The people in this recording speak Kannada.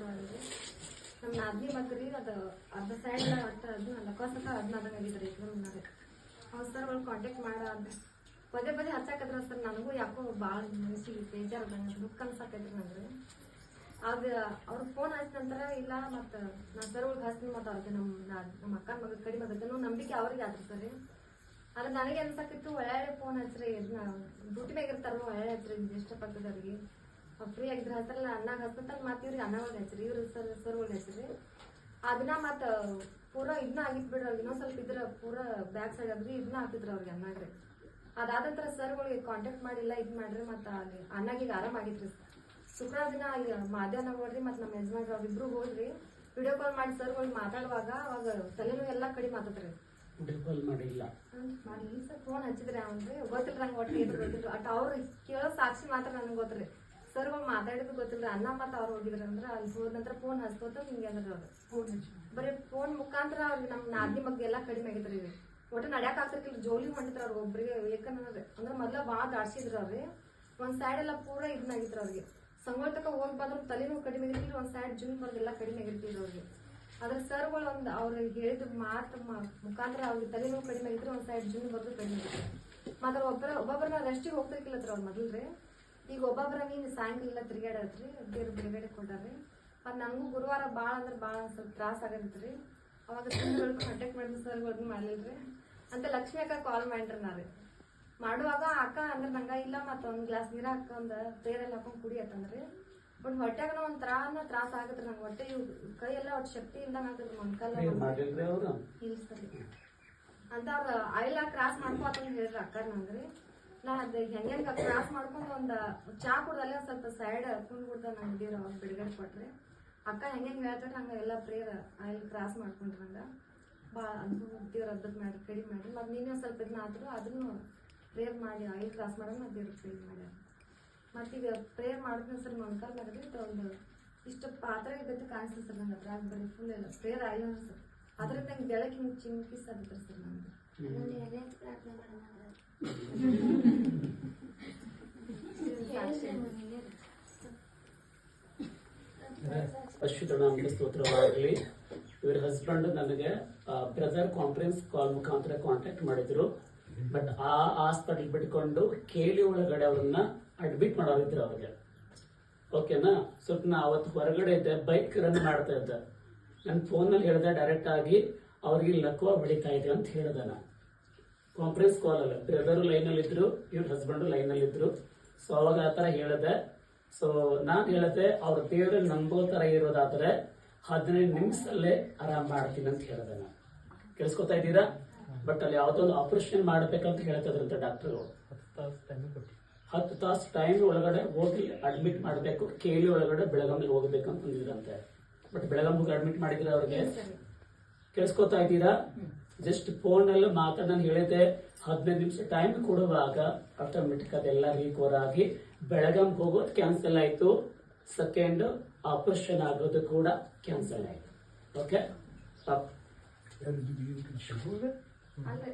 ಮಾಡಿದ್ರಿ ನಮ್ಮ ನಾದ್ನಿ ಮಗ್ರಿ ಅದು ಅರ್ಧ ಸೈಡ್ ಒಟ್ಟು ಅದನ್ನ ಲಕ್ಕೋಸಕ ಅದನ್ನ ಆಗಿದ್ರಿ ನಮ್ಗೆ ಅವ್ರು ಸರ್ ಒಳಗೆ ಕಾಂಟ್ಯಾಕ್ಟ್ ಮಾಡ ಅಂತ ಪದೇ ಪದೇ ಹಚ್ಚಾಕದ್ರ ಸರ್ ನನಗೂ ಯಾಕೋ ಭಾಳ ಮನಸ್ಸಿಗೆ ಬೇಜಾರದಂಗೆ ದುಃಖ ಅನ್ಸಾಕೈತ್ರಿ ನಂಗೆ ಅದು ಅವ್ರು ಫೋನ್ ಹಚ್ಚಿದ ನಂತರ ಇಲ್ಲ ಮತ್ತು ನಾ ಸರ್ ಒಳಗೆ ಹಚ್ತೀನಿ ಮತ್ತು ಅವ್ರಿಗೆ ನಮ್ಮ ಅಕ್ಕನ ಮಗ ಕಡಿಮೆ ಅದನ್ನು ನಂಬಿಕೆ ಅವ್ರಿಗೆ ಆದ್ರಿ ಸರ್ ಆದ್ರೆ ನನಗೆ ಅನ್ಸಾಕಿತ್ತು ಒಳ್ಳೆ ಫೋನ್ ಹಚ್ಚ್ರಿ ಇದನ್ನ ಡ್ಯೂಟಿ ಮ್ಯಾಗ ಇರ್ತಾರೋ ಒಳ್ಳೆ ಹಚ್ಚ್ರಿ ಇಷ್ಟಪಟ್ಟದವ್ರಿಗೆ ಫ್ರೀ ಆಗಿದ್ರೆ ಹಚ್ರಲ್ಲ ಅನ್ನಾಗ ಹಚ್ತಂತ ಮತ್ತೆ ಇವ್ರಿಗೆ ಅನ್ನ ಒಳಗೆ ಹಚ್ಚ್ರಿ ಇವ್ರು ಸರ್ ಒಳಗೆ ಹಚ್ಚ್ರಿ ಅದನ್ನ ಮತ್ತು ಪೂರಾ ಇದನ್ನ ಆಗಿತ್ತು ಬಿಡ್ರಿ ಅವ್ರಿಗೆ ಇನ್ನೊಂದು ಸ್ವಲ್ಪ ಇದ್ರ ಪೂರಾ ಬ್ಯಾಕ್ ಸೈಡ್ ಆದ್ರಿ ಇದನ್ನ ಹಾಕಿದ್ರು ಅವ್ರಿಗೆ ಅನ್ನಾಗ್ರಿ ಅದಾದ ನಂತರ ಸರ್ಗಳಿಗೆ ಕಾಂಟ್ಯಾಕ್ಟ್ ಮಾಡಿಲ್ಲ ಇದು ಮಾಡ್ರಿ ಮತ್ತು ಅಲ್ಲಿ ಅನ್ನಾಗೀಗ ಆರಾಮಾಗಿದ್ರಿ ಶುಕ್ರವಾರ ದಿನ ಅಲ್ಲಿ ಮಾಧ್ಯಾಹ್ನ ಹೋಗ್ರಿ ಮತ್ತು ನಮ್ಮ ಯಜಮಾನ್ರು ಅವ್ರಿಬ್ರು ಹೋದ್ರಿ ವಿಡಿಯೋ ಕಾಲ್ ಮಾಡಿ ಸರ್ಗಳಿಗೆ ಮಾತಾಡುವಾಗ ಅವಾಗ ತಲೆನೂ ಎಲ್ಲ ಕಡಿಮೆ ಮಾತಾಡ್ರಿ ಮಾಡಿಲ್ಲ ಮಾಡಿಲ್ಲ ಸರ್ ಫೋನ್ ಹಚ್ಚಿದ್ರಿ ಅವ್ನ್ರಿ ಗೊತ್ತಿಲ್ಲ ನಂಗೆ ಒಟ್ಟು ಇದ್ರು ಗೊತ್ತಿಲ್ಲ ಅಟ್ ಅವ್ರು ಕೇಳೋ ಸಾಕ್ಷಿ ಮಾತ್ರ ನನಗೆ ಗೊತ್ತ್ರಿ ಸರ್ಗಳು ಮಾತಾಡಿದ್ರು ಗೊತ್ತಿಲ್ಲ ಅನ್ನ ಮತ್ತು ಅವ್ರು ಹೋಗಿದ್ರು ಅಂದ್ರೆ ಅಲ್ಲಿ ಹೋದ ನಂತರ ಫೋನ್ ಹಚ್ಕೋತ ಹಿಂಗೆ ಅಂದ್ರೆ ಅವ್ರು ಬರೀ ಫೋನ್ ಮುಖಾಂತರ ಅವ್ರಿಗೆ ನಮ್ಮ ನಾದ್ನಿ ಬಗ್ಗೆ ಎಲ್ಲ ಕಡಿಮೆ ಆಗಿದ್ರಿ ಇದು ಒಟ್ಟು ನಡ್ಯಾಕ ಆಗ್ತಿರ್ಕಿಲ್ಲ ಜೋಲಿ ಹೊಂಟಿದ್ರು ಅವ್ರಿಗೆ ಒಬ್ರಿಗೆ ಏಕಂದ್ರೆ ಅಂದ್ರೆ ಮೊದ್ಲ ಭಾಳ ದಾಡ್ಸಿದ್ರು ಅವ್ರಿ ಒಂದ್ ಸೈಡ್ ಎಲ್ಲ ಪೂರಾ ಇದನ್ನಾಗಿದ್ರು ಅವ್ರಿಗೆ ಸಂಗೋಳ ತಕ ಹೋಗಿ ಬಂದ್ರು ತಲೆನೂ ಕಡಿಮೆ ಆಗಿರ್ತಿಲ್ಲ ಒಂದ್ ಸೈಡ್ ಜುನ್ ಬರ್ದೆಲ್ಲ ಕಡಿಮೆ ಆಗಿರ್ತಿದ್ರು ಅವ್ರಿಗೆ ಅದ್ರ ಸರ್ಗಳು ಒಂದು ಅವ್ರಿಗೆ ಹೇಳಿದ ಮಾತು ಮುಖಾಂತರ ಅವ್ರಿಗೆ ತಲೆನೋವು ಕಡಿಮೆ ಆಗಿದ್ರು ಒಂದ್ ಸೈಡ್ ಜುನ್ ಬರ್ದು ಕಡಿಮೆ ಆಗಿದ್ರು ಮತ್ತೆ ಒಬ್ಬೊಬ್ಬರನ್ನ ರೆಸ್ಟಿಗೆ ಹೋಗ್ತಿರ್ಕಿಲ್ಲತ್ರ ಅವ್ರು ಮೊದಲ್ರಿ ಈಗ ಒಬ್ಬೊಬ್ಬರ ನೀನು ಸಾಯಂಕಾಲ ತಿರುಗಾಡತ್ರಿ ಬೇರೆ ಬಿಡುಗಡೆ ಕೊಟ್ಟಾರ್ರಿ ಮತ್ತು ನನಗೂ ಗುರುವಾರ ಭಾಳ ಅಂದ್ರೆ ಭಾಳ ಸ್ವಲ್ಪ ತ್ರಾಸ ಆಗತ್ರಿ ಅವಾಗ ಸರ್ಗಳು ಕಾಂಟ್ಯಾಕ್ಟ್ ಮಾಡಿದ್ರು ಸರ್ಗಳು ಮಾಡಲಿಲ್ರಿ ಅಂತ ಲಕ್ಷ್ಮಿ ಅಕ್ಕ ಕಾಲ್ ಮಾಡ್ರಿ ನಾ ರೀ ಮಾಡುವಾಗ ಅಕ್ಕ ಅಂದ್ರೆ ನಂಗೆ ಇಲ್ಲ ಮತ್ತು ಒಂದು ಗ್ಲಾಸ್ ನೀರು ಹಾಕೊಂಡು ತೇರಲ್ಲಿ ಹಾಕೊಂಡು ಕುಡಿಯತ್ತಂದ್ರಿ ಬಟ್ ಹೊಟ್ಯಾಗ ಒಂದು ತ್ರಾಸ ಆಗತ್ರಿ ನಂಗೆ ಹೊಟ್ಟೆ ಕೈ ಎಲ್ಲ ಒಟ್ಟು ಶಕ್ತಿ ಇಲ್ದಂಗ ಆಗತ್ರಿ ಮೊಣಕಾಲ ಇಲ್ಲ ಸರಿ ಅಂತ ಅವ್ರು ಆಯಿಲ್ ಕ್ರಾಸ್ ಮಾಡ್ಕೋತಂತ ಹೇಳ್ರಿ ಅಕ್ಕ ನಂಗ್ರಿ ನಾ ಅದು ಹೆಂಗೆ ಕ್ರಾಸ್ ಮಾಡ್ಕೊಂಡು ಒಂದು ಚಾ ಕುಡ್ದಲ್ಲೇ ಸ್ವಲ್ಪ ಸೈಡ್ ಕುಂದ್ಬಿಡ್ತಾನೆ ನಂಗೆ ದೇವ್ರ ಅವಾಗ ಬಿಡುಗಡೆ ಕೊಟ್ರಿ ಅಕ್ಕ ಹೆಂಗೆ ಹೇಳ್ತಾರೆ ಹಂಗೆ ಎಲ್ಲ ಪ್ರೇಯರ್ ಆಯಿಲ್ ಕ್ರಾಸ್ ಮಾಡ್ಕೊಂಡ್ರಿ ನಂಗೆ ಭಾಳ ಅದು ದೇವ್ರ ಅದಕ್ಕೆ ಮಾಡಿ ಕಡಿಮೆ ಮಾಡಿ ಮತ್ತು ನೀನೇ ಸ್ವಲ್ಪ ಇದನ್ನ ಆದ್ರು ಅದನ್ನು ಪ್ರೇಯರ್ ಮಾಡಿ ಆಯಿಲ್ ಕ್ರಾಸ್ ಮಾಡೋದು ಮತ್ತು ದೇವ್ರ ಪ್ರೇಯರ್ ಮಾಡ್ಯಾರ ಮತ್ತೀಗ ಪ್ರೇಯರ್ ಮಾಡಿದ್ಮೇಲೆ ಸರ್ ಮೊಣಕಾಲ್ ಮಾಡಿದ್ರೆ ಒಂದು ಇಷ್ಟು ಪಾತ್ರೆ ಗತಿ ಕಾಣಿಸ್ಲಿ ಸರ್ ನನ್ನ ಹತ್ರ ಬರೀ ಫುಲ್ ಎಲ್ಲ ಪ್ರೇಯರ್ ಆಗಿಲ್ಲ ಸರ್ ಅದ್ರಿಂದ ನಂಗೆ ಬೆಳಗ್ಗೆ ಹಿಂಗೆ ಚಿಮ್ಕಿಸ್ ಆಗತ್ರಿ ಸರ್ ನನಗೆ ಅಶ್ವತನಾಮಕ್ಕೆ ಸ್ತೋತ್ರವಾಗಲಿ. ಇವ್ರ ಹಸ್ಬೆಂಡ್ ನನಗೆ ಬ್ರದರ್ ಕಾನ್ಫರೆನ್ಸ್ ಕಾಲ್ ಮುಖಾಂತರ ಕಾಂಟ್ಯಾಕ್ಟ್ ಮಾಡಿದ್ರು. ಬಟ್ ಆ ಹಾಸ್ಪಿಟಲ್ ಬಿಟ್ಕೊಂಡು ಕೇಳಿ ಒಳಗಡೆ ಅವ್ರನ್ನ ಅಡ್ಮಿಟ್ ಮಾಡೋರಿದ್ರು ಅವ್ರಿಗೆ. ಓಕೆನಾ? ಸ್ವಲ್ಪ ನಾ ಅವತ್ತು ಹೊರಗಡೆ ಇದ್ದೆ, ಬೈಕ್ ರನ್ ಮಾಡ್ತಾ ಇದ್ದೆ. ನನ್ನ ಫೋನಲ್ಲಿ ಹೇಳಿದೆ ಡೈರೆಕ್ಟ್ ಆಗಿ ಅವ್ರಿಗೆ ಲಕ್ವ ಬೆಳೀತಾ ಇದೆ ಅಂತ ಹೇಳಿದೆ. ನಾನು ಕಾನ್ಫರೆನ್ಸ್ ಕಾಲ್ ಅಲ್ಲ, ಬ್ರದರ್ ಲೈನಲ್ಲಿ ಇದ್ರು, ಇವ್ರ ಹಸ್ಬೆಂಡ್ ಲೈನಲ್ಲಿ ಇದ್ರು. ಸೊ ಅವಾಗ ಆ ತರ ಹೇಳಿದೆ. ಸೊ ನಾನ್ ಹೇಳಿದೆ ಅವ್ರ ದೇವ್ರಲ್ಲಿ ನಂಬೋ ತರ ಇರೋದಾದ್ರೆ 15 ನಿಮಿಷದಲ್ಲೇ ಆರಾಮ್ ಮಾಡ್ತೀನಿ ಅಂತ ಹೇಳಿದೆ. ನಾನು ಕೇಳಿಸ್ಕೊತಾ ಇದ್ದೀರಾ? ಬಟ್ ಅಲ್ಲಿ ಯಾವ್ದೋ ಒಂದು ಆಪರೇಷನ್ ಮಾಡ್ಬೇಕಂತ ಹೇಳ್ತಿದ್ರಂತೆ ಡಾಕ್ಟರ್. 10 ತಾಸು ಟೈಮ್ ಒಳಗಡೆ ಹೋಗಿ ಅಡ್ಮಿಟ್ ಮಾಡ್ಬೇಕು, ಕೇಳಿ ಒಳಗಡೆ ಬೆಳಗಾವಿಗೆ ಹೋಗ್ಬೇಕಂತ ಅಂದಿದ್ರಂತೆ. ಬಟ್ ಬೆಳಗಾವಿಗೆ ಅಡ್ಮಿಟ್ ಮಾಡಿದ್ರೆ ಅವ್ರಿಗೆ ಕೇಳಿಸ್ಕೊತಾ ಇದ್ದೀರಾ? ಜಸ್ಟ್ ಫೋನ್ ಅಲ್ಲಿ ಮಾತಾಡ ಹೇಳಿದೆ 15 ನಿಮಿಷ ಟೈಮ್ ಕೊಡುವಾಗ ಆಟೋಮೆಟಿಕ್ ಅದೆಲ್ಲ ರಿಕವರ್ ಆಗಿ ಬೆಳಗಾಂ ಹೋಗೋದು ಕ್ಯಾನ್ಸಲ್ ಆಯ್ತು. ಸೆಕೆಂಡ್ ಆಪರೇಷನ್ ಆಗೋದು ಕೂಡ ಕ್ಯಾನ್ಸಲ್ ಆಯ್ತು. ಓಕೆ.